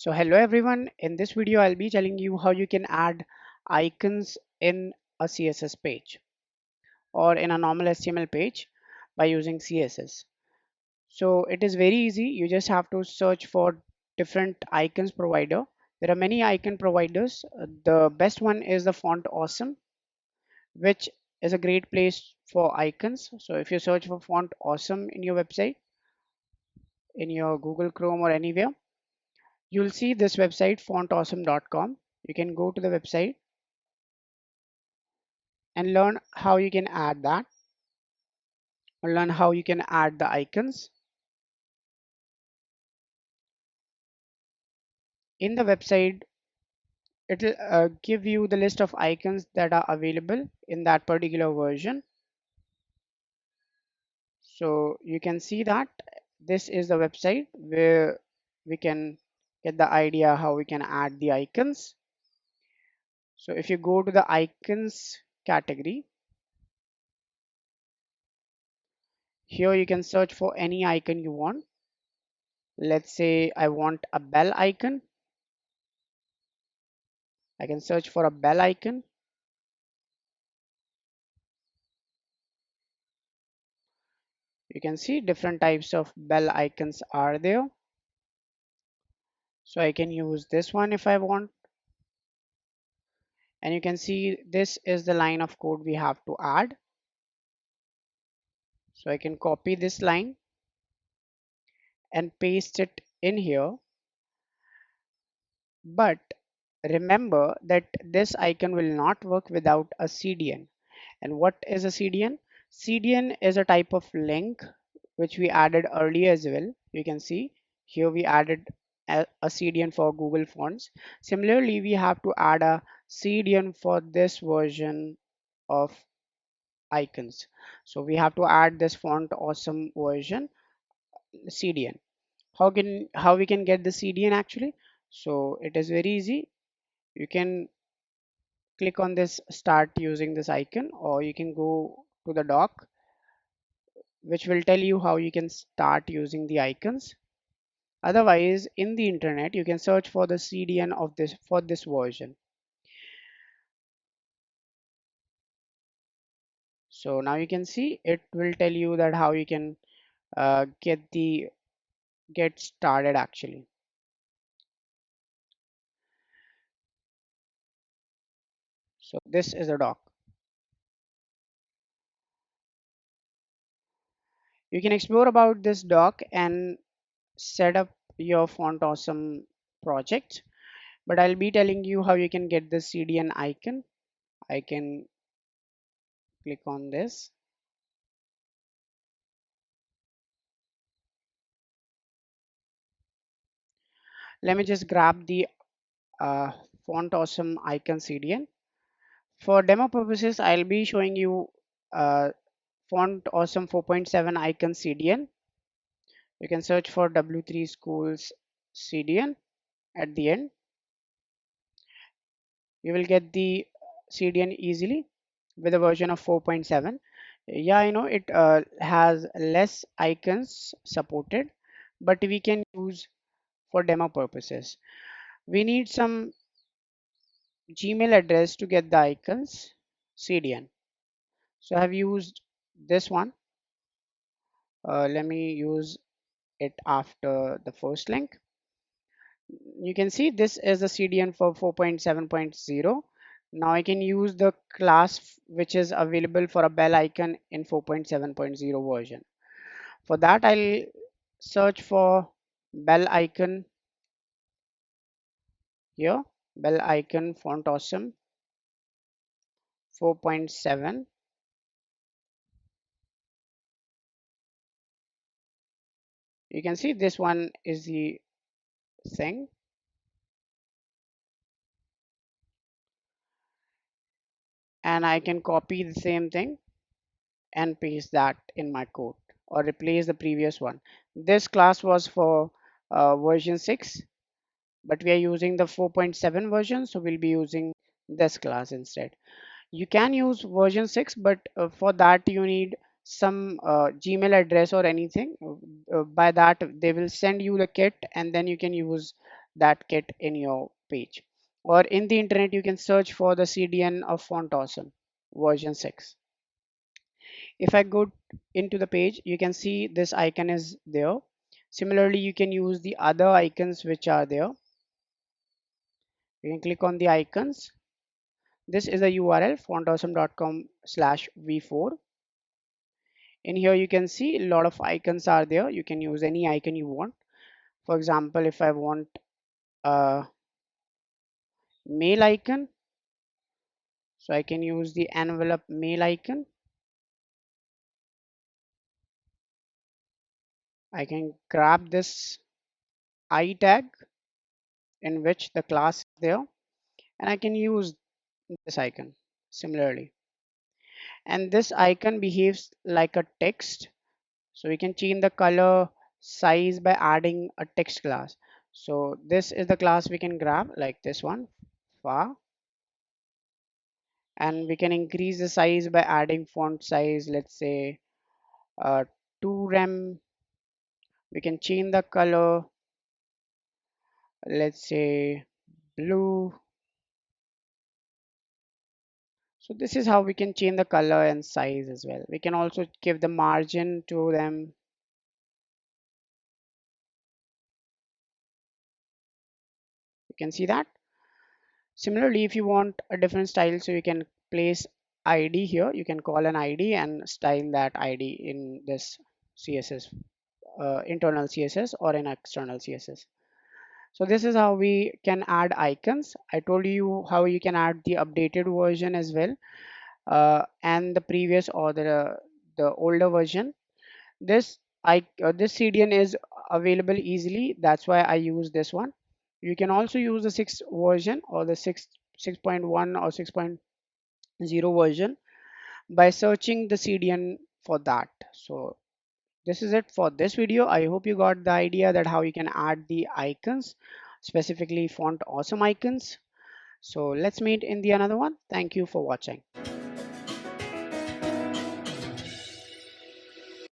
So hello everyone, in this video I'll be telling you how you can add icons in a CSS page or in a normal HTML page by using CSS. So it is very easy. You just have to search for different icons provider. There are many icon providers. The best one is the Font Awesome, which is a great place for icons. So if you search for Font Awesome in your website, in your Google Chrome or anywhere, you'll see this website fontawesome.com. You can go to the website and learn how you can add that, or learn how you can add the icons. In the website, it'll give you the list of icons that are available in that particular version. So you can see that this is the website where we can get the idea how we can add the icons. So if you go to the icons category, here you can search for any icon you want. Let's say I want a bell icon. I can search for a bell icon. You can see different types of bell icons are there. So I can use this one if I want. And you can see this is the line of code we have to add. So I can copy this line and paste it in here. But remember that this icon will not work without a CDN. And what is a CDN? CDN is a type of link which we added earlier as well. You can see here we added a CDN for Google Fonts. Similarly, we have to add a CDN for this version of icons. So we have to add this Font Awesome version CDN. How we can get the CDN actually? So it is very easy. You can click on this start using this icon, or you can go to the doc which will tell you how you can start using the icons. Otherwise, in the internet, you can search for the CDN of this for this version. So now you can see it will tell you that how you can get started actually. So this is a doc. You can explore about this doc and set up your Font Awesome project. But I'll be telling you how you can get the CDN icon. I can click on this. Let me just grab the uh, Font Awesome icon CDN. For demo purposes, I'll be showing you Font Awesome 4.7 icon CDN. You can search for W3 Schools CDN at the end. You will get the CDN easily with a version of 4.7. Yeah, I know it has less icons supported, but we can use for demo purposes. We need some Gmail address to get the icons CDN. So I have used this one. Let me use it after the first link. You can see this is the CDN for 4.7.0. Now I can use the class which is available for a bell icon in 4.7.0 version. For that, I'll search for bell icon here, bell icon Font Awesome 4.7. You can see this one is the thing. And I can copy the same thing and paste that in my code or replace the previous one. This class was for version 6, but we are using the 4.7 version, so we'll be using this class instead. You can use version 6, but for that you need some Gmail address or anything. By that they will send you the kit and then you can use that kit in your page, or in the internet you can search for the CDN of Font Awesome version 6. If I go into the page, you can see this icon is there. Similarly, you can use the other icons which are there. You can click on the icons. This is the URL fontawesome.com/v4. In here you can see a lot of icons are there. You can use any icon you want. For example, if I want a mail icon, so I can use the envelope mail icon. I can grab this I tag in which the class is there, and I can use this icon similarly. And this icon behaves like a text, so we can change the color size by adding a text class. So this is the class we can grab, like this one, far, and we can increase the size by adding font size, let's say 2 rem. We can change the color, let's say blue. So this is how we can change the color and size as well. We can also give the margin to them. You can see that. Similarly, if you want a different style, so you can place ID here. You can call an ID and style that ID in this CSS, internal CSS or an external CSS. So this is how we can add icons. I told you how you can add the updated version as well, and the previous or the older version. This CDN is available easily. That's why I use this one. You can also use the 6th version or the 6.1 or 6.0 version by searching the CDN for that. So this is it for this video. I hope you got the idea that how you can add the icons, specifically font awesome icons. So let's meet in the another one. Thank you for watching.